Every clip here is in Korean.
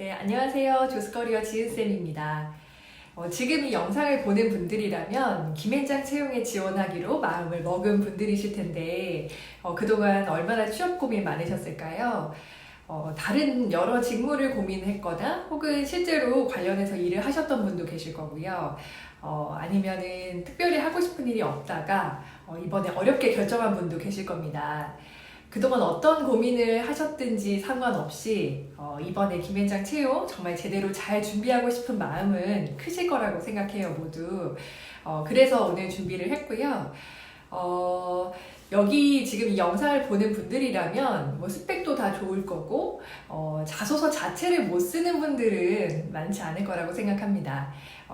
네, 안녕하세요. 조스커리어 지은쌤입니다. 지금 이 영상을 보는 분들이라면 김앤장 채용에 지원하기로 마음을 먹은 분들이실 텐데 그동안 얼마나 취업 고민 많으셨을까요? 다른 여러 직무를 고민했거나 혹은 실제로 관련해서 일을 하셨던 분도 계실 거고요. 아니면은 특별히 하고 싶은 일이 없다가 이번에 어렵게 결정한 분도 계실 겁니다. 그동안 어떤 고민을 하셨든지 상관없이 이번에 김앤장 채용 정말 제대로 잘 준비하고 싶은 마음은 크실 거라고 생각해요, 모두. 그래서 오늘 준비를 했고요. 여기 지금 이 영상을 보는 분들이라면 뭐 스펙도 다 좋을 거고 자소서 자체를 못 쓰는 분들은 많지 않을 거라고 생각합니다.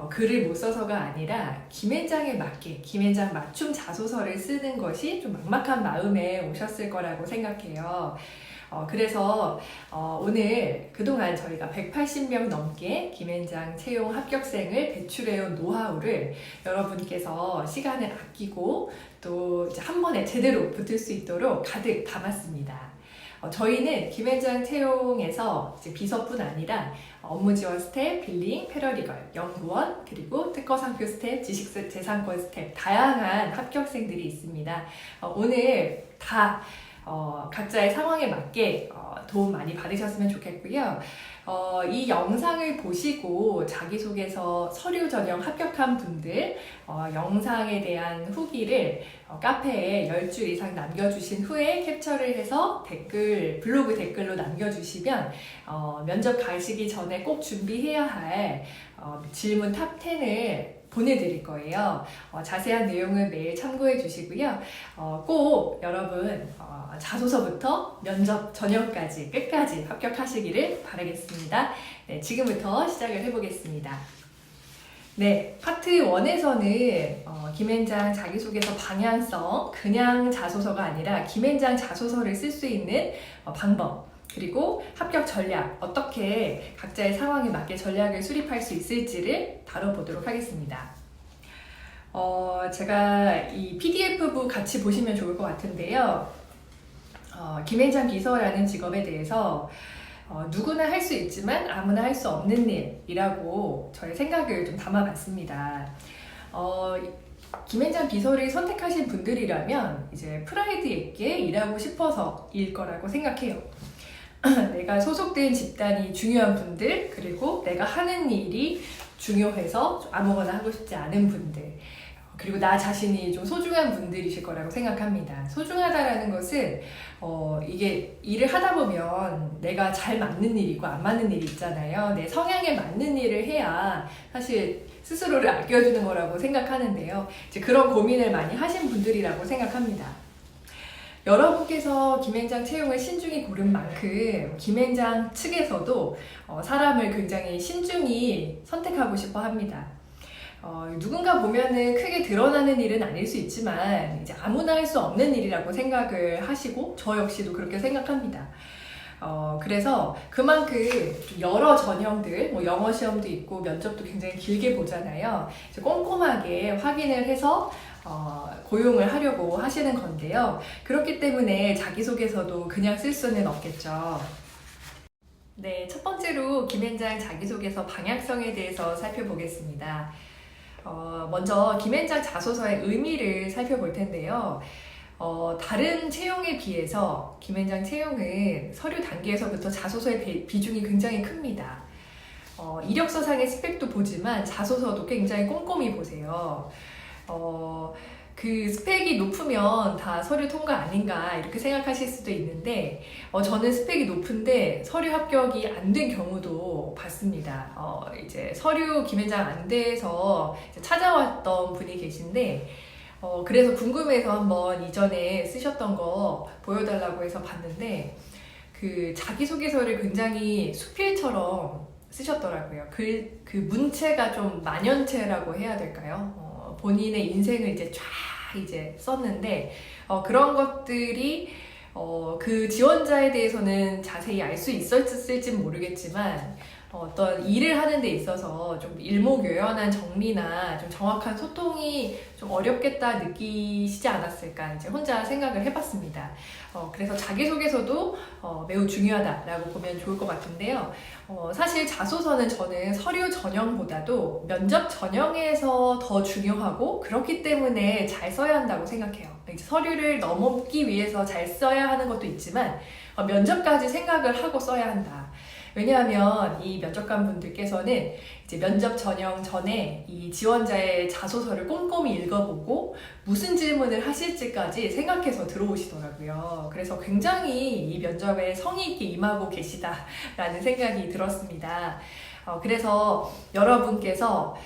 글을 못 써서가 아니라 김앤장에 맞게 김앤장 맞춤 자소서를 쓰는 것이 좀 막막한 마음에 오셨을 거라고 생각해요. 그래서 오늘 그동안 저희가 180명 넘게 김앤장 채용 합격생을 배출해온 노하우를 여러분께서 시간을 아끼고 또 이제 한 번에 제대로 붙을 수 있도록 가득 담았습니다. 저희는 김앤장 채용에서 이제 비서뿐 아니라 업무 지원 스텝, 빌링, 패러리걸, 연구원, 그리고 특허상표 스텝, 지식재산권 스텝 다양한 합격생들이 있습니다. 오늘 다 각자의 상황에 맞게 도움 많이 받으셨으면 좋겠고요. 이 영상을 보시고 자기소개서 서류 전형 합격한 분들 영상에 대한 후기를 카페에 10줄 이상 남겨주신 후에 캡처를 해서 블로그 댓글로 남겨주시면 면접 가시기 전에 꼭 준비해야 할 질문 탑 10을 보내드릴 거예요. 자세한 내용은 매일 참고해 주시고요. 꼭 여러분 자소서부터 면접 전형까지 끝까지 합격하시기를 바라겠습니다. 네, 지금부터 시작을 해보겠습니다. 네, 파트 1에서는 김앤장 자기소개서 방향성, 그냥 자소서가 아니라 김앤장 자소서를 쓸 수 있는 방법, 그리고 합격 전략, 어떻게 각자의 상황에 맞게 전략을 수립할 수 있을지를 다뤄보도록 하겠습니다. 제가 이 PDF부 같이 보시면 좋을 것 같은데요. 김앤장 비서라는 직업에 대해서 누구나 할 수 있지만 아무나 할 수 없는 일이라고 저의 생각을 좀 담아봤습니다. 김앤장 비서를 선택하신 분들이라면 이제 프라이드 있게 일하고 싶어서일 거라고 생각해요. 내가 소속된 집단이 중요한 분들, 그리고 내가 하는 일이 중요해서 아무거나 하고 싶지 않은 분들, 그리고 나 자신이 좀 소중한 분들이실 거라고 생각합니다. 소중하다라는 것은 이게 일을 하다 보면 내가 잘 맞는 일이고 안 맞는 일이 있잖아요. 내 성향에 맞는 일을 해야 사실 스스로를 아껴주는 거라고 생각하는데요. 이제 그런 고민을 많이 하신 분들이라고 생각합니다. 여러분께서 김앤장 채용을 신중히 고른 만큼 김앤장 측에서도 사람을 굉장히 신중히 선택하고 싶어 합니다. 누군가 보면은 크게 드러나는 일은 아닐 수 있지만 이제 아무나 할 수 없는 일이라고 생각을 하시고 저 역시도 그렇게 생각합니다. 그래서 그만큼 여러 전형들, 뭐 영어 시험도 있고 면접도 굉장히 길게 보잖아요. 이제 꼼꼼하게 확인을 해서 고용을 하려고 하시는 건데요. 그렇기 때문에 자기소개서도 그냥 쓸 수는 없겠죠. 네, 첫 번째로 김앤장 자기소개서 방향성에 대해서 살펴보겠습니다. 먼저 김앤장 자소서의 의미를 살펴볼 텐데요. 다른 채용에 비해서 김앤장 채용은 서류 단계에서부터 자소서의 비중이 굉장히 큽니다. 이력서상의 스펙도 보지만 자소서도 굉장히 꼼꼼히 보세요. 그 스펙이 높으면 다 서류 통과 아닌가 이렇게 생각하실 수도 있는데 저는 스펙이 높은데 서류 합격이 안 된 경우도 봤습니다. 이제 서류 김앤장 안 돼서 찾아왔던 분이 계신데 그래서 궁금해서 한번 이전에 쓰셨던 거 보여달라고 해서 봤는데 그 자기소개서를 굉장히 수필처럼 쓰셨더라고요. 그 문체가 좀 만연체라고 해야 될까요? 본인의 인생을 이제 쫙 썼는데 그런 것들이 그 지원자에 대해서는 자세히 알 수 있었을진 모르겠지만 어떤 일을 하는 데 있어서 좀 일목요연한 정리나 좀 정확한 소통이 좀 어렵겠다 느끼시지 않았을까 이제 혼자 생각을 해봤습니다. 그래서 자기소개서도 매우 중요하다라고 보면 좋을 것 같은데요. 사실 자소서는 저는 서류 전형보다도 면접 전형에서 더 중요하고 그렇기 때문에 잘 써야 한다고 생각해요. 이제 서류를 넘기 위해서 잘 써야 하는 것도 있지만 면접까지 생각을 하고 써야 한다. 왜냐하면 이 면접관 분들께서는 이제 면접 전형 전에 이 지원자의 자소서를 꼼꼼히 읽어보고 무슨 질문을 하실지까지 생각해서 들어오시더라고요. 그래서 굉장히 이 면접에 성의 있게 임하고 계시다라는 생각이 들었습니다. 그래서 여러분께서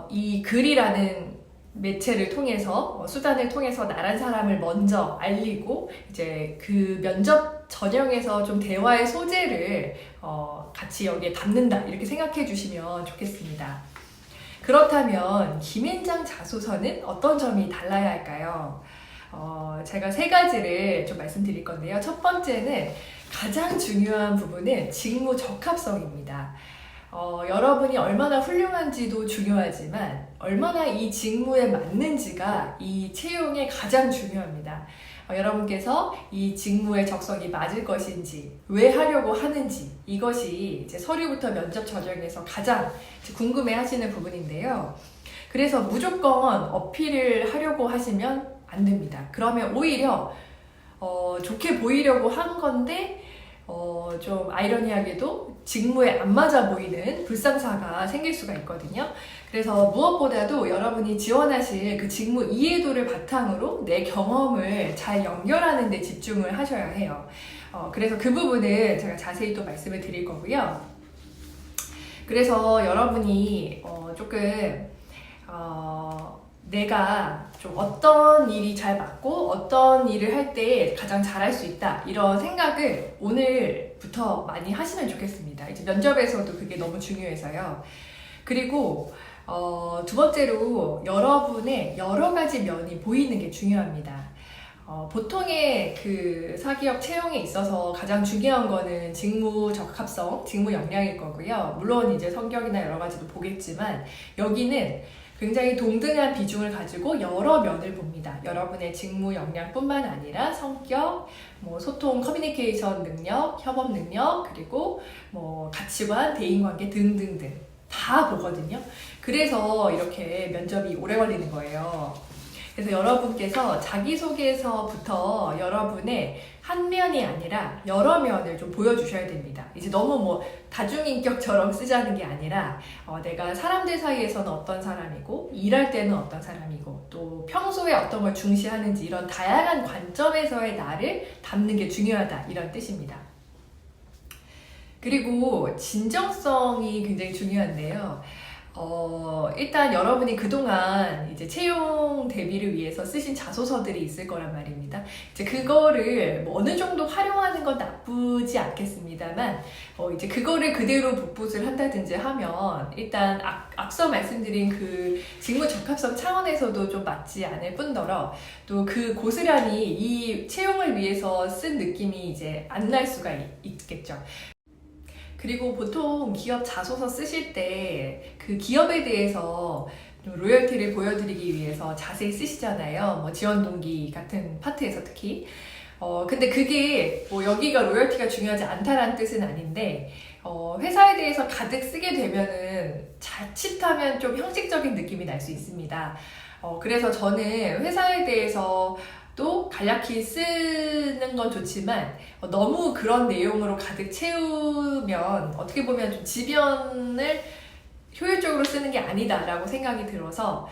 이 글이라는 매체를 통해서 수단을 통해서 나란 사람을 먼저 알리고 이제 그 면접 전형에서 좀 대화의 소재를 같이 여기에 담는다 이렇게 생각해 주시면 좋겠습니다. 그렇다면 김앤장 자소서는 어떤 점이 달라야 할까요? 제가 세 가지를 좀 말씀드릴 건데요. 첫 번째는 가장 중요한 부분은 직무 적합성입니다. 여러분이 얼마나 훌륭한지도 중요하지만 얼마나 이 직무에 맞는지가 이 채용에 가장 중요합니다. 여러분께서 이 직무의 적성이 맞을 것인지, 왜 하려고 하는지 이것이 이제 서류부터 면접 전형에서 가장 궁금해 하시는 부분인데요. 그래서 무조건 어필을 하려고 하시면 안 됩니다. 그러면 오히려 좋게 보이려고 한 건데 좀 아이러니하게도 직무에 안 맞아 보이는 불상사가 생길 수가 있거든요. 그래서 무엇보다도 여러분이 지원하실 그 직무 이해도를 바탕으로 내 경험을 잘 연결하는 데 집중을 하셔야 해요. 그래서 그 부분은 제가 자세히 또 말씀을 드릴 거고요. 그래서 여러분이 조금 내가 좀 어떤 일이 잘 맞고 어떤 일을 할 때 가장 잘할 수 있다 이런 생각을 오늘부터 많이 하시면 좋겠습니다. 이제 면접에서도 그게 너무 중요해서요. 그리고 두 번째로 여러분의 여러 가지 면이 보이는 게 중요합니다. 보통의 그 사기업 채용에 있어서 가장 중요한 거는 직무 적합성, 직무 역량일 거고요. 물론 이제 성격이나 여러 가지도 보겠지만 여기는 굉장히 동등한 비중을 가지고 여러 면을 봅니다. 여러분의 직무 역량뿐만 아니라 성격, 소통, 커뮤니케이션 능력, 협업 능력, 그리고 가치관, 대인관계 등등등 다 보거든요. 그래서 이렇게 면접이 오래 걸리는 거예요. 그래서 여러분께서 자기소개서부터 여러분의 한 면이 아니라 여러 면을 좀 보여주셔야 됩니다. 이제 너무 다중인격처럼 쓰자는 게 아니라 내가 사람들 사이에서는 어떤 사람이고 일할 때는 어떤 사람이고 또 평소에 어떤 걸 중시하는지 이런 다양한 관점에서의 나를 담는 게 중요하다 이런 뜻입니다. 그리고 진정성이 굉장히 중요한데요. 일단 여러분이 그동안 이제 채용 대비를 위해서 쓰신 자소서들이 있을 거란 말입니다. 이제 그거를 어느 정도 활용하는 건 나쁘지 않겠습니다만, 이제 그거를 그대로 복붙을 한다든지 하면 일단 앞서 말씀드린 그 직무 적합성 차원에서도 좀 맞지 않을 뿐더러 또 그 고스란히 이 채용을 위해서 쓴 느낌이 이제 안 날 수가 있겠죠. 그리고 보통 기업 자소서 쓰실 때 그 기업에 대해서 좀 로열티를 보여드리기 위해서 자세히 쓰시잖아요. 지원 동기 같은 파트에서 특히. 근데 그게 여기가 로열티가 중요하지 않다라는 뜻은 아닌데, 회사에 대해서 가득 쓰게 되면은 자칫하면 좀 형식적인 느낌이 날 수 있습니다. 그래서 저는 회사에 대해서 또 간략히 쓰는 건 좋지만 너무 그런 내용으로 가득 채우면 어떻게 보면 좀 지변을 효율적으로 쓰는 게 아니다라고 생각이 들어서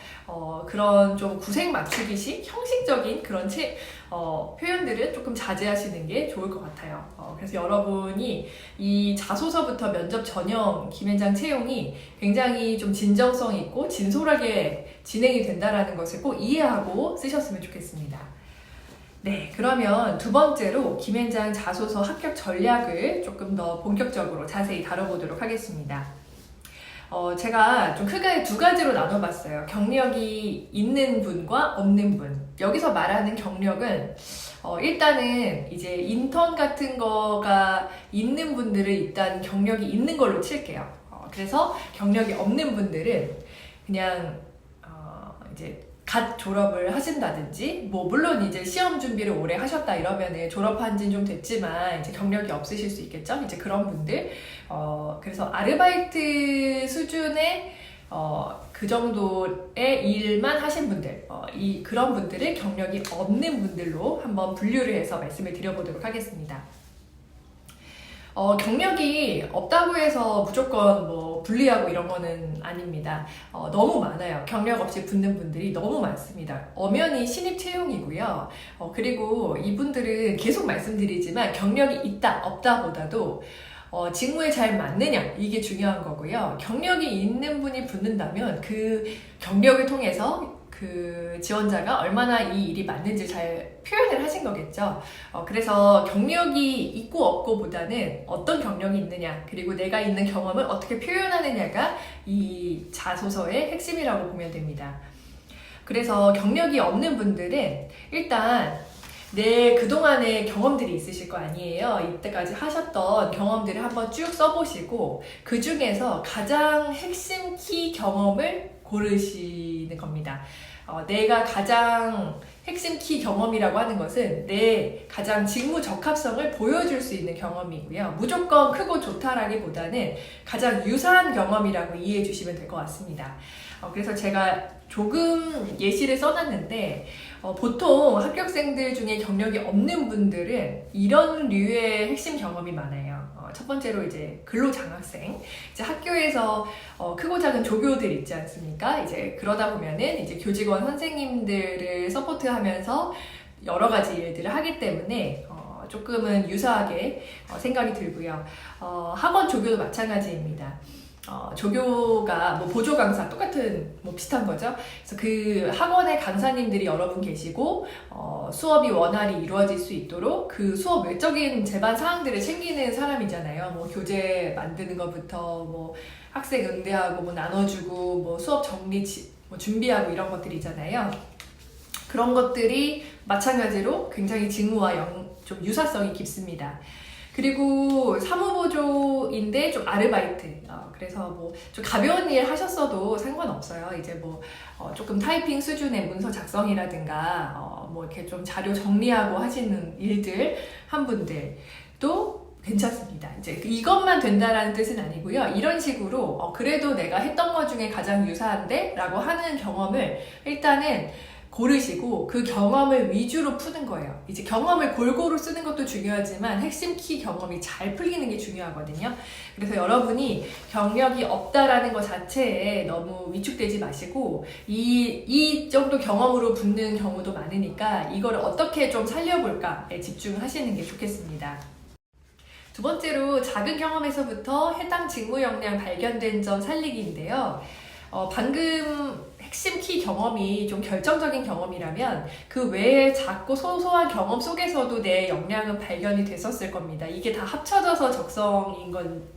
그런 좀 구색 맞추기식 형식적인 그런 표현들은 조금 자제하시는 게 좋을 것 같아요. 그래서 여러분이 이 자소서부터 면접 전형 김앤장 채용이 굉장히 좀 진정성 있고 진솔하게 진행이 된다라는 것을 꼭 이해하고 쓰셨으면 좋겠습니다. 네, 그러면 두 번째로 김앤장 자소서 합격 전략을 조금 더 본격적으로 자세히 다뤄보도록 하겠습니다. 제가 좀 크게 두 가지로 나눠봤어요. 경력이 있는 분과 없는 분. 여기서 말하는 경력은 일단은 이제 인턴 같은 거가 있는 분들은 일단 경력이 있는 걸로 칠게요. 그래서 경력이 없는 분들은 그냥 이제 갓 졸업을 하신다든지, 뭐 물론 이제 시험 준비를 오래 하셨다 이러면은 졸업한 지는 좀 됐지만 이제 경력이 없으실 수 있겠죠. 이제 그런 분들, 그래서 아르바이트 수준의 그 정도의 일만 하신 분들, 그런 분들을 경력이 없는 분들로 한번 분류를 해서 말씀을 드려보도록 하겠습니다. 경력이 없다고 해서 무조건 뭐 불리하고 이런 거는 아닙니다. 너무 많아요. 경력 없이 붙는 분들이 너무 많습니다. 엄연히 신입 채용이고요. 그리고 이분들은 계속 말씀드리지만 경력이 있다, 없다 보다도 직무에 잘 맞느냐, 이게 중요한 거고요. 경력이 있는 분이 붙는다면 그 경력을 통해서 그 지원자가 얼마나 이 일이 맞는지 잘 표현을 하신 거겠죠. 그래서 경력이 있고 없고 보다는 어떤 경력이 있느냐, 그리고 내가 있는 경험을 어떻게 표현하느냐가 이 자소서의 핵심이라고 보면 됩니다. 그래서 경력이 없는 분들은 일단 내 그동안의 경험들이 있으실 거 아니에요. 이때까지 하셨던 경험들을 한번 쭉 써보시고 그 중에서 가장 핵심 키 경험을 고르시는 겁니다. 내가 가장 핵심 키 경험이라고 하는 것은 내 가장 직무 적합성을 보여줄 수 있는 경험이고요. 무조건 크고 좋다라기보다는 가장 유사한 경험이라고 이해해 주시면 될 것 같습니다. 그래서 제가 조금 예시를 써놨는데 보통 합격생들 중에 경력이 없는 분들은 이런 류의 핵심 경험이 많아요. 첫 번째로 이제 근로장학생, 이제 학교에서 크고 작은 조교들 있지 않습니까? 이제 그러다 보면은 이제 교직원 선생님들을 서포트하면서 여러 가지 일들을 하기 때문에 조금은 유사하게 생각이 들고요. 학원 조교도 마찬가지입니다. 조교가 뭐 보조 강사 똑같은 뭐 비슷한 거죠. 그래서 그 학원의 강사님들이 여러 분 계시고 수업이 원활히 이루어질 수 있도록 그 수업 외적인 제반 사항들을 챙기는 사람이잖아요. 뭐 교재 만드는 것부터 뭐 학생 응대하고 뭐 나눠주고 뭐 수업 정리 뭐 준비하고 이런 것들이잖아요. 그런 것들이 마찬가지로 굉장히 직무와 좀 유사성이 깊습니다. 그리고 사무보조인데 좀 아르바이트, 그래서 뭐 좀 가벼운 일 하셨어도 상관없어요. 이제 뭐 조금 타이핑 수준의 문서 작성이라든가 뭐 이렇게 좀 자료 정리하고 하시는 일들 한 분들도 괜찮습니다. 이제 이것만 된다라는 뜻은 아니고요. 이런 식으로 그래도 내가 했던 것 중에 가장 유사한데? 라고 하는 경험을 일단은 고르시고 그 경험을 위주로 푸는 거예요. 이제 경험을 골고루 쓰는 것도 중요하지만 핵심 키 경험이 잘 풀리는 게 중요하거든요. 그래서 여러분이 경력이 없다라는 것 자체에 너무 위축되지 마시고 이 정도 경험으로 붙는 경우도 많으니까 이걸 어떻게 좀 살려볼까에 집중하시는 게 좋겠습니다. 두 번째로 작은 경험에서부터 해당 직무 역량 발견된 점 살리기인데요. 방금 핵심 키 경험이 좀 결정적인 경험이라면 그 외에 작고 소소한 경험 속에서도 내 역량은 발견이 됐었을 겁니다. 이게 다 합쳐져서 적성인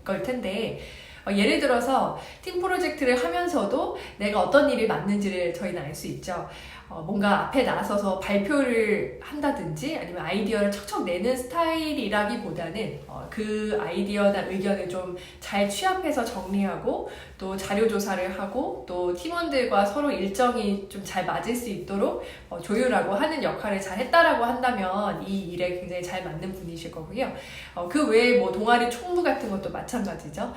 걸 텐데 예를 들어서 팀 프로젝트를 하면서도 내가 어떤 일이 맞는지를 저희는 알 수 있죠. 뭔가 앞에 나서서 발표를 한다든지 아니면 아이디어를 척척 내는 스타일이라기보다는 그 아이디어나 의견을 좀 잘 취합해서 정리하고 또 자료 조사를 하고 또 팀원들과 서로 일정이 좀 잘 맞을 수 있도록 조율하고 하는 역할을 잘 했다라고 한다면 이 일에 굉장히 잘 맞는 분이실 거고요. 그 외에 뭐 동아리 총무 같은 것도 마찬가지죠.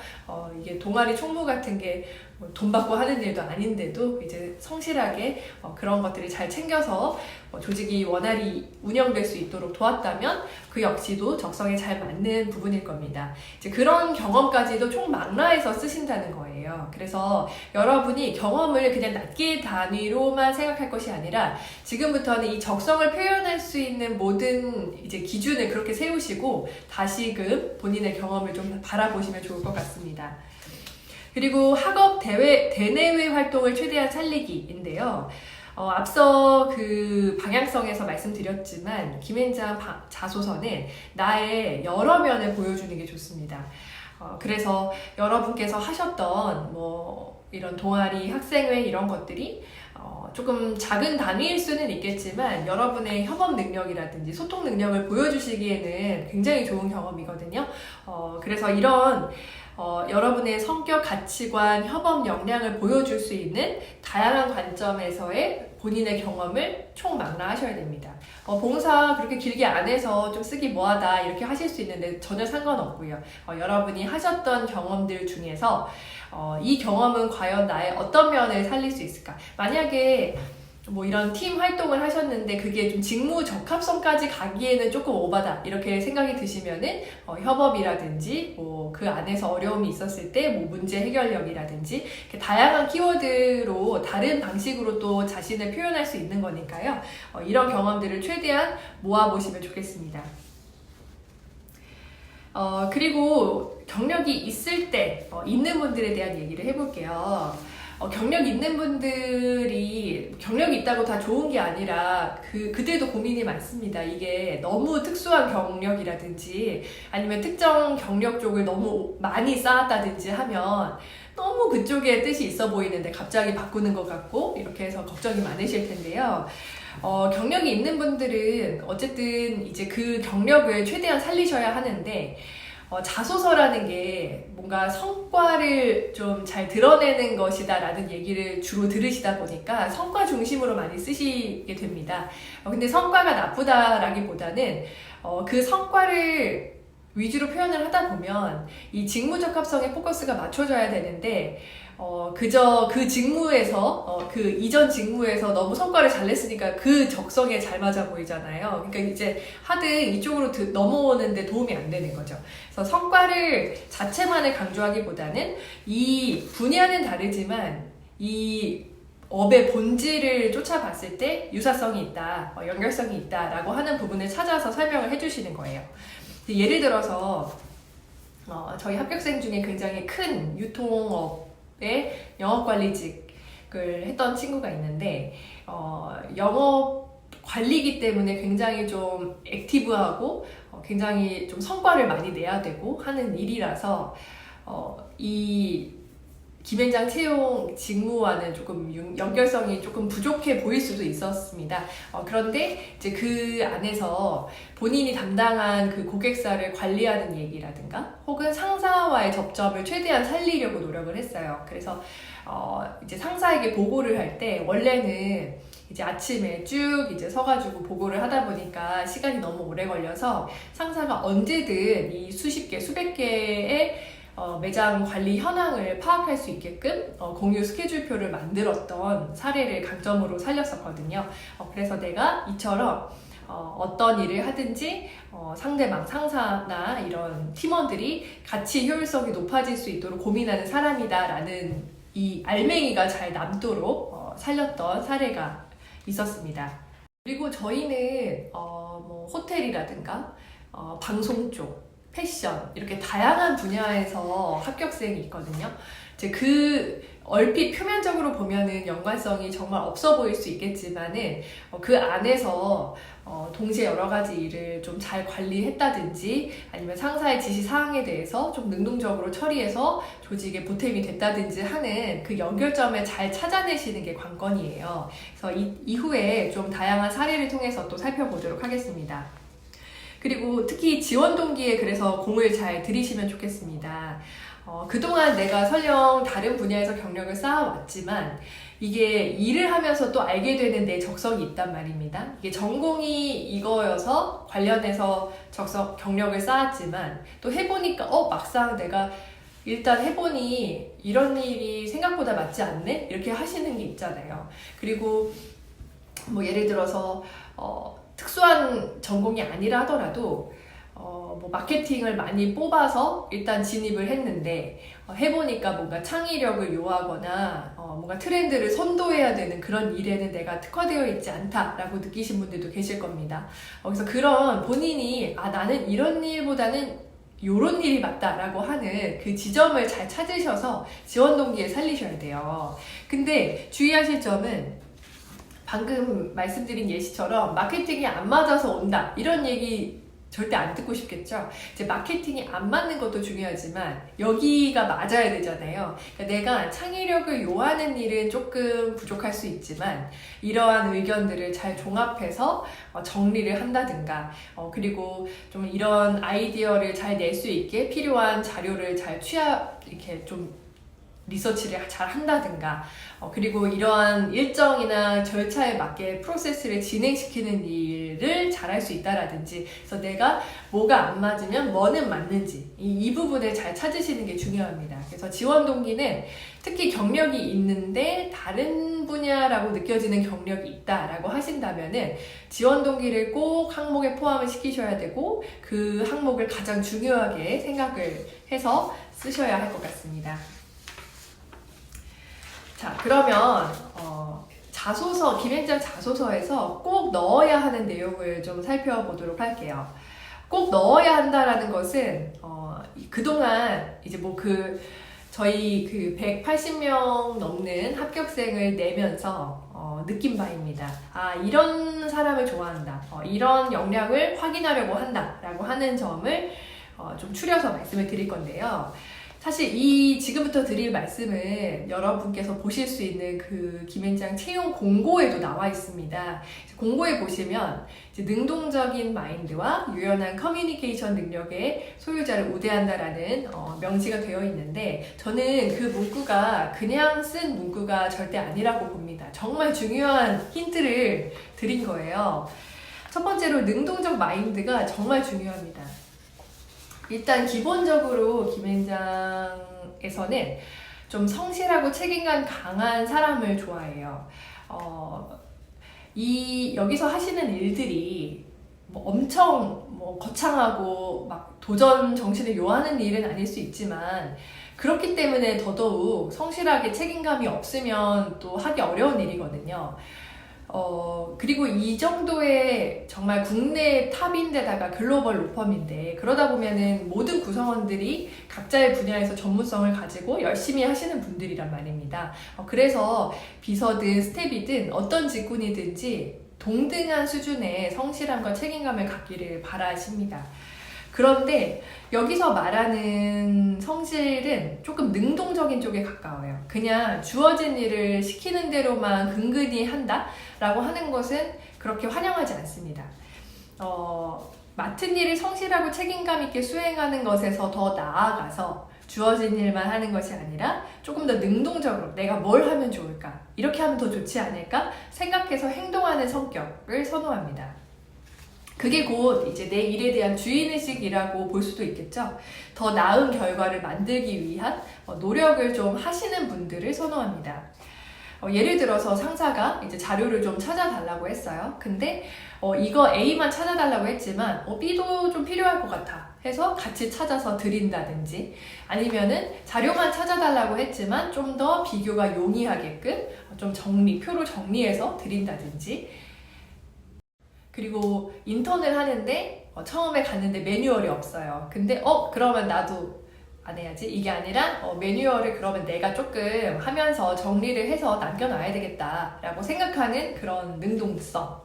이게 동아리 총무 같은 게 돈 받고 하는 일도 아닌데도 이제 성실하게 그런 것들을 잘 챙겨서 조직이 원활히 운영될 수 있도록 도왔다면 그 역시도 적성에 잘 맞는 부분일 겁니다. 이제 그런 경험까지도 총망라해서 쓰신다는 거예요. 그래서 여러분이 경험을 그냥 낱개 단위로만 생각할 것이 아니라 지금부터는 이 적성을 표현할 수 있는 모든 이제 기준을 그렇게 세우시고 다시금 본인의 경험을 좀 바라보시면 좋을 것 같습니다. 그리고 학업 대내외 활동을 최대한 살리기인데요. 앞서 그 방향성에서 말씀드렸지만 김앤장 자소서는 나의 여러 면을 보여주는 게 좋습니다. 그래서 여러분께서 하셨던 뭐 이런 동아리, 학생회 이런 것들이 조금 작은 단위일 수는 있겠지만 여러분의 협업 능력이라든지 소통 능력을 보여주시기에는 굉장히 좋은 경험이거든요. 그래서 이런 여러분의 성격, 가치관, 협업 역량을 보여줄 수 있는 다양한 관점에서의 본인의 경험을 총망라하셔야 됩니다. 봉사 그렇게 길게 안 해서 좀 쓰기 뭐하다 이렇게 하실 수 있는데 전혀 상관없고요. 여러분이 하셨던 경험들 중에서 이 경험은 과연 나의 어떤 면을 살릴 수 있을까? 만약에 뭐 이런 팀 활동을 하셨는데 그게 좀 직무 적합성까지 가기에는 조금 오바다 이렇게 생각이 드시면은 협업이라든지 뭐 그 안에서 어려움이 있었을 때 뭐 문제 해결력이라든지 이렇게 다양한 키워드로 다른 방식으로 또 자신을 표현할 수 있는 거니까요. 이런 경험들을 최대한 모아보시면 좋겠습니다. 그리고 경력이 있을 때 있는 분들에 대한 얘기를 해볼게요. 경력 있는 분들이 경력이 있다고 다 좋은 게 아니라 그들도 고민이 많습니다. 이게 너무 특수한 경력이라든지 아니면 특정 경력 쪽을 너무 많이 쌓았다든지 하면 너무 그쪽에 뜻이 있어 보이는데 갑자기 바꾸는 것 같고 이렇게 해서 걱정이 많으실 텐데요. 경력이 있는 분들은 어쨌든 이제 그 경력을 최대한 살리셔야 하는데 자소서라는 게 뭔가 성과를 좀 잘 드러내는 것이다 라는 얘기를 주로 들으시다 보니까 성과 중심으로 많이 쓰시게 됩니다. 근데 성과가 나쁘다라기보다는 그 성과를 위주로 표현을 하다 보면 이 직무 적합성에 포커스가 맞춰져야 되는데 그저 그 직무에서 그 이전 직무에서 너무 성과를 잘 냈으니까 그 적성에 잘 맞아 보이잖아요. 그러니까 이제 하등 이쪽으로 넘어오는데 도움이 안 되는 거죠. 그래서 성과를 자체만을 강조하기보다는 이 분야는 다르지만 이 업의 본질을 쫓아봤을 때 유사성이 있다, 연결성이 있다라고 하는 부분을 찾아서 설명을 해주시는 거예요. 예를 들어서 저희 합격생 중에 굉장히 큰 유통업의 영업관리직을 했던 친구가 있는데 영업 관리기 때문에 굉장히 좀 액티브하고 굉장히 좀 성과를 많이 내야 되고 하는 일이라서 이 기획장 채용 직무와는 조금 연결성이 조금 부족해 보일 수도 있었습니다. 그런데 이제 그 안에서 본인이 담당한 그 고객사를 관리하는 얘기라든가 혹은 상사와의 접점을 최대한 살리려고 노력을 했어요. 그래서 이제 상사에게 보고를 할 때 원래는 이제 아침에 쭉 이제 서가지고 보고를 하다 보니까 시간이 너무 오래 걸려서 상사가 언제든 이 수십 개, 수백 개의 매장 관리 현황을 파악할 수 있게끔 공유 스케줄표를 만들었던 사례를 강점으로 살렸었거든요. 그래서 내가 이처럼 어떤 일을 하든지 상대방, 상사나 이런 팀원들이 같이 효율성이 높아질 수 있도록 고민하는 사람이다 라는 이 알맹이가 잘 남도록 살렸던 사례가 있었습니다. 그리고 저희는 뭐 호텔이라든가 방송 쪽, 패션 이렇게 다양한 분야에서 합격생이 있거든요. 이제 그 얼핏 표면적으로 보면은 연관성이 정말 없어 보일 수 있겠지만은 그 안에서 동시에 여러 가지 일을 좀 잘 관리했다든지 아니면 상사의 지시 사항에 대해서 좀 능동적으로 처리해서 조직에 보탬이 됐다든지 하는 그 연결점을 잘 찾아내시는 게 관건이에요. 그래서 이후에 좀 다양한 사례를 통해서 또 살펴보도록 하겠습니다. 그리고 특히 지원 동기에 그래서 공을 잘 들이시면 좋겠습니다. 그동안 내가 설령 다른 분야에서 경력을 쌓아왔지만 이게 일을 하면서 또 알게 되는 내 적성이 있단 말입니다. 이게 전공이 이거여서 관련해서 경력을 쌓았지만 또 해보니까 막상 내가 일단 해보니 이런 일이 생각보다 맞지 않네? 이렇게 하시는 게 있잖아요. 그리고 뭐 예를 들어서 특수한 전공이 아니라 하더라도 뭐 마케팅을 많이 뽑아서 일단 진입을 했는데 해보니까 뭔가 창의력을 요하거나 뭔가 트렌드를 선도해야 되는 그런 일에는 내가 특화되어 있지 않다라고 느끼신 분들도 계실 겁니다. 그래서 그런 본인이 나는 이런 일보다는 요런 일이 맞다라고 하는 그 지점을 잘 찾으셔서 지원 동기에 살리셔야 돼요. 근데 주의하실 점은 방금 말씀드린 예시처럼 마케팅이 안 맞아서 온다 이런 얘기 절대 안 듣고 싶겠죠. 이제 마케팅이 안 맞는 것도 중요하지만 여기가 맞아야 되잖아요. 그러니까 내가 창의력을 요하는 일은 조금 부족할 수 있지만 이러한 의견들을 잘 종합해서 정리를 한다든가 그리고 좀 이런 아이디어를 잘 낼 수 있게 필요한 자료를 잘 이렇게 좀 리서치를 잘 한다든가 그리고 이러한 일정이나 절차에 맞게 프로세스를 진행시키는 일을 잘 할 수 있다라든지 그래서 내가 뭐가 안 맞으면 뭐는 맞는지 이 부분을 잘 찾으시는 게 중요합니다. 그래서 지원 동기는 특히 경력이 있는데 다른 분야라고 느껴지는 경력이 있다라고 하신다면은 지원 동기를 꼭 항목에 포함을 시키셔야 되고 그 항목을 가장 중요하게 생각을 해서 쓰셔야 할 것 같습니다. 자, 그러면 자소서, 김앤장 자소서에서 꼭 넣어야 하는 내용을 좀 살펴보도록 할게요. 꼭 넣어야 한다라는 것은 그동안 이제 저희 180명 넘는 합격생을 내면서 느낀 바입니다. 아, 이런 사람을 좋아한다. 이런 역량을 확인하려고 한다라고 하는 점을 좀 추려서 말씀을 드릴 건데요. 사실 지금부터 드릴 말씀은 여러분께서 보실 수 있는 그 김앤장 채용 공고에도 나와 있습니다. 공고에 보시면 이제 능동적인 마인드와 유연한 커뮤니케이션 능력의 소유자를 우대한다라는 명시가 되어 있는데 저는 그 문구가 그냥 쓴 문구가 절대 아니라고 봅니다. 정말 중요한 힌트를 드린 거예요. 첫 번째로 능동적 마인드가 정말 중요합니다. 일단 기본적으로 김앤장에서는 좀 성실하고 책임감 강한 사람을 좋아해요. 여기서 하시는 일들이 엄청 거창하고 막 도전 정신을 요하는 일은 아닐 수 있지만 그렇기 때문에 더더욱 성실하게 책임감이 없으면 또 하기 어려운 일이거든요. 그리고 이 정도의 정말 국내 탑인데다가 글로벌 로펌인데 그러다 보면은 모든 구성원들이 각자의 분야에서 전문성을 가지고 열심히 하시는 분들이란 말입니다. 그래서 비서든 스텝이든 어떤 직군이든지 동등한 수준의 성실함과 책임감을 갖기를 바라십니다. 그런데 여기서 말하는 성실은 조금 능동적인 쪽에 가까워요. 그냥 주어진 일을 시키는 대로만 근근히 한다라고 하는 것은 그렇게 환영하지 않습니다. 맡은 일을 성실하고 책임감 있게 수행하는 것에서 더 나아가서 주어진 일만 하는 것이 아니라 조금 더 능동적으로 내가 뭘 하면 좋을까? 이렇게 하면 더 좋지 않을까? 생각해서 행동하는 성격을 선호합니다. 그게 곧 이제 내 일에 대한 주인의식이라고 볼 수도 있겠죠. 더 나은 결과를 만들기 위한 노력을 좀 하시는 분들을 선호합니다. 예를 들어서 상사가 이제 자료를 좀 찾아달라고 했어요. 근데 이거 A만 찾아달라고 했지만 B도 좀 필요할 것 같아 해서 같이 찾아서 드린다든지 아니면은 자료만 찾아달라고 했지만 좀 더 비교가 용이하게끔 좀 표로 정리해서 드린다든지 그리고 인턴을 하는데 처음에 갔는데 매뉴얼이 없어요. 근데 그러면 나도 안 해야지. 이게 아니라 매뉴얼을 그러면 내가 조금 하면서 정리를 해서 남겨놔야 되겠다라고 생각하는 그런 능동성.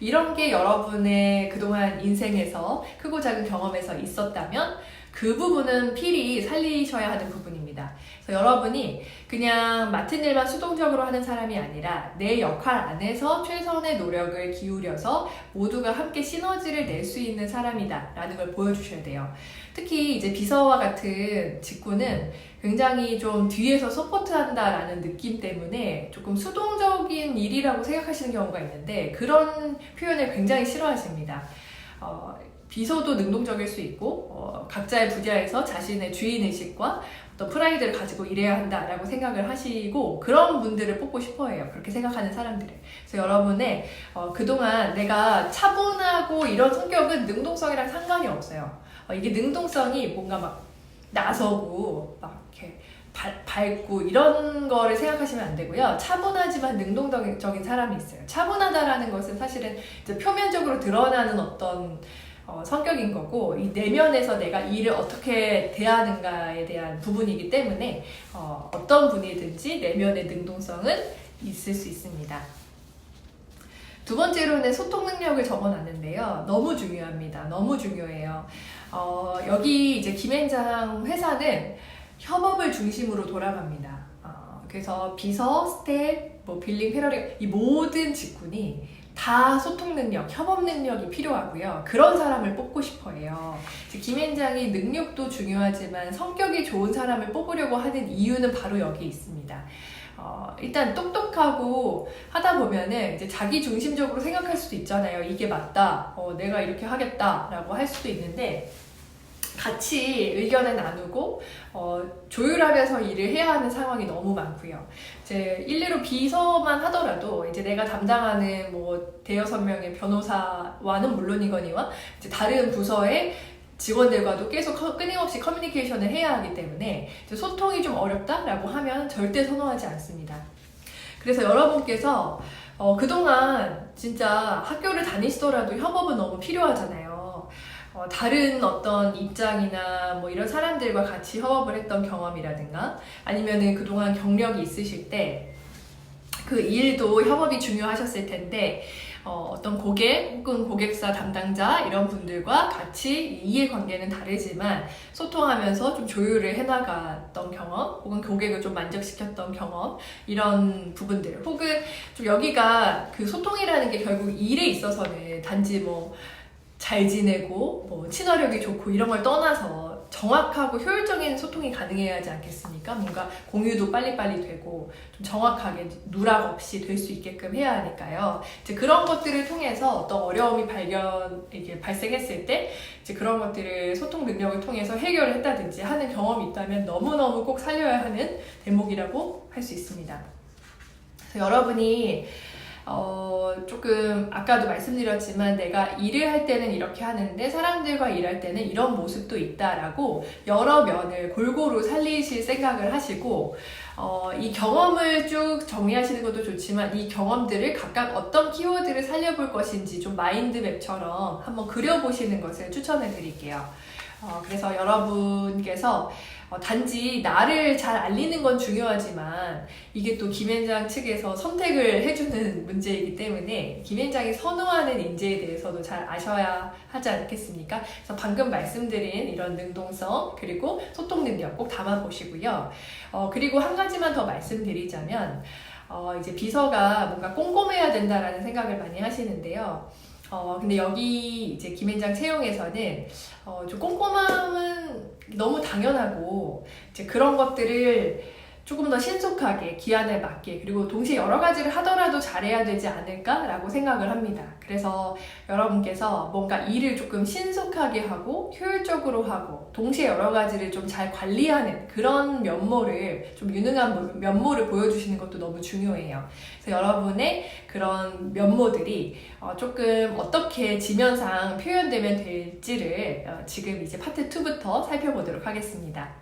이런 게 여러분의 그동안 인생에서 크고 작은 경험에서 있었다면 그 부분은 필히 살리셔야 하는 부분입니다. 그래서 여러분이 그냥 맡은 일만 수동적으로 하는 사람이 아니라 내 역할 안에서 최선의 노력을 기울여서 모두가 함께 시너지를 낼 수 있는 사람이다 라는 걸 보여주셔야 돼요. 특히 이제 비서와 같은 직군은 굉장히 좀 뒤에서 서포트한다라는 느낌 때문에 조금 수동적인 일이라고 생각하시는 경우가 있는데 그런 표현을 굉장히 싫어하십니다. 비서도 능동적일 수 있고 각자의 분야에서 자신의 주인의식과 어떤 프라이드를 가지고 일해야 한다라고 생각을 하시고 그런 분들을 뽑고 싶어해요. 그렇게 생각하는 사람들을. 그래서 여러분의 그동안 내가 차분하고 이런 성격은 능동성이랑 상관이 없어요. 이게 능동성이 뭔가 막 나서고 막 이렇게 밝고 이런 거를 생각하시면 안 되고요. 차분하지만 능동적인 사람이 있어요. 차분하다라는 것은 사실은 이제 표면적으로 드러나는 어떤 성격인 거고 이 내면에서 내가 일을 어떻게 대하는가에 대한 부분이기 때문에 어떤 분이든지 내면의 능동성은 있을 수 있습니다. 두 번째로는 소통 능력을 적어놨는데요. 너무 중요합니다. 너무 중요해요. 여기 이제 김앤장 회사는 협업을 중심으로 돌아갑니다. 그래서 비서, 스텝, 뭐 빌링, 패러링 이 모든 직군이 다 소통 능력, 협업 능력이 필요하고요. 그런 사람을 뽑고 싶어 해요. 김앤장이 능력도 중요하지만 성격이 좋은 사람을 뽑으려고 하는 이유는 바로 여기 있습니다. 일단 똑똑하고 하다 보면은 이제 자기 중심적으로 생각할 수도 있잖아요. 이게 맞다. 내가 이렇게 하겠다라고 할 수도 있는데 같이 의견을 나누고 조율하면서 일을 해야 하는 상황이 너무 많고요. 이제 일례로 비서만 하더라도 이제 내가 담당하는 뭐 대여섯 명의 변호사와는 물론이거니와 이제 다른 부서의 직원들과도 계속 끊임없이 커뮤니케이션을 해야 하기 때문에 소통이 좀 어렵다라고 하면 절대 선호하지 않습니다. 그래서 여러분께서 그동안 진짜 학교를 다니시더라도 협업은 너무 필요하잖아요. 다른 어떤 입장이나 뭐 이런 사람들과 같이 협업을 했던 경험이라든가 아니면은 그동안 경력이 있으실 때 그 일도 협업이 중요하셨을 텐데 어떤 고객 혹은 고객사 담당자 이런 분들과 같이 이해관계는 다르지만 소통하면서 좀 조율을 해나갔던 경험 혹은 고객을 좀 만족시켰던 경험 이런 부분들 혹은 좀 여기가 그 소통이라는 게 결국 일에 있어서는 단지 뭐 잘 지내고 뭐 친화력이 좋고 이런 걸 떠나서 정확하고 효율적인 소통이 가능해야 하지 않겠습니까? 뭔가 공유도 빨리빨리 되고 좀 정확하게 누락 없이 될 수 있게끔 해야 하니까요. 이제 그런 것들을 통해서 어떤 어려움이 이게 발생했을 때 이제 그런 것들을 소통 능력을 통해서 해결을 했다든지 하는 경험이 있다면 너무너무 꼭 살려야 하는 대목이라고 할 수 있습니다. 그래서 여러분이 조금 아까도 말씀드렸지만 내가 일을 할 때는 이렇게 하는데 사람들과 일할 때는 이런 모습도 있다라고 여러 면을 골고루 살리실 생각을 하시고 이 경험을 쭉 정리하시는 것도 좋지만 이 경험들을 각각 어떤 키워드를 살려볼 것인지 좀 마인드맵처럼 한번 그려보시는 것을 추천을 드릴게요. 그래서 여러분께서 단지 나를 잘 알리는 건 중요하지만 이게 또 김앤장 측에서 선택을 해주는 문제이기 때문에 김앤장이 선호하는 인재에 대해서도 잘 아셔야 하지 않겠습니까? 그래서 방금 말씀드린 이런 능동성 그리고 소통 능력 꼭 담아보시고요. 그리고 한 가지만 더 말씀드리자면 이제 비서가 뭔가 꼼꼼해야 된다라는 생각을 많이 하시는데요. 근데 여기 이제 김앤장 채용에서는 좀 꼼꼼함은 너무 당연하고 이제 그런 것들을 조금 더 신속하게 기한에 맞게 그리고 동시에 여러 가지를 하더라도 잘해야 되지 않을까라고 생각을 합니다. 그래서 여러분께서 뭔가 일을 조금 신속하게 하고 효율적으로 하고 동시에 여러 가지를 좀 잘 관리하는 그런 면모를 좀 유능한 면모를 보여주시는 것도 너무 중요해요. 그래서 여러분의 그런 면모들이 조금 어떻게 지면상 표현되면 될지를 지금 이제 파트 2부터 살펴보도록 하겠습니다.